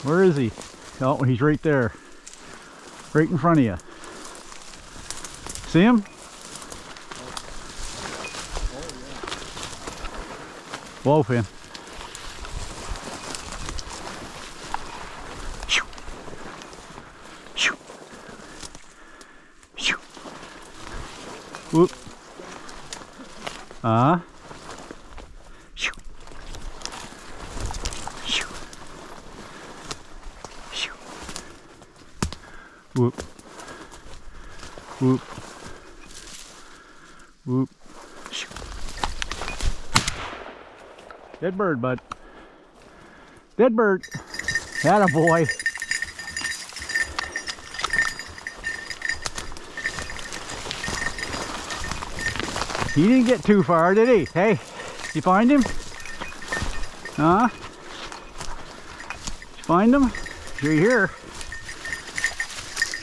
Where is he? Oh, he's right there. Right in front of you. See him? Whoa, Finn. Whoop. Whoop. Whoop. Whoop. Dead bird, bud. Dead bird. Atta boy. He didn't get too far, did he? Hey, you find him? Huh? Did you find him? He's right here.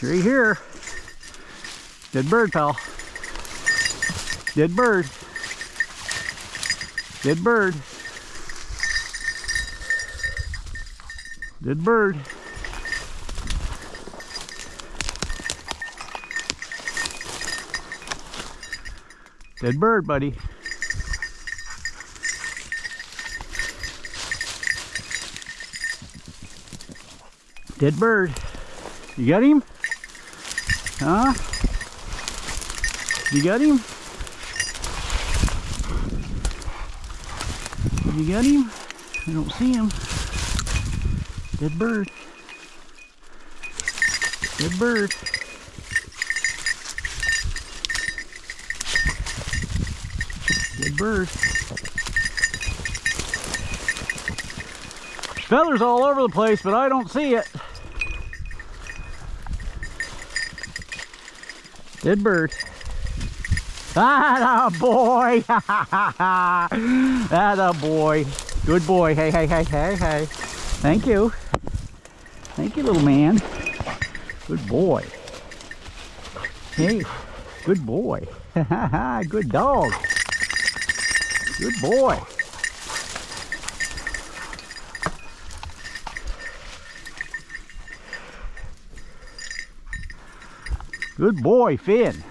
He's right here. Dead bird, pal. Dead bird. Dead bird. Dead bird. Dead bird, buddy. Dead bird. You got him? Huh? You got him? You got him? I don't see him. Dead bird. Dead bird. Dead bird. There's feathers all over the place, but I don't see it. Dead bird. Atta boy. Atta boy. Good boy. Hey, hey, hey, hey, hey. Thank you. Thank you, little man. Good boy. Hey, good boy. Good dog. Good boy. Good boy, Finn.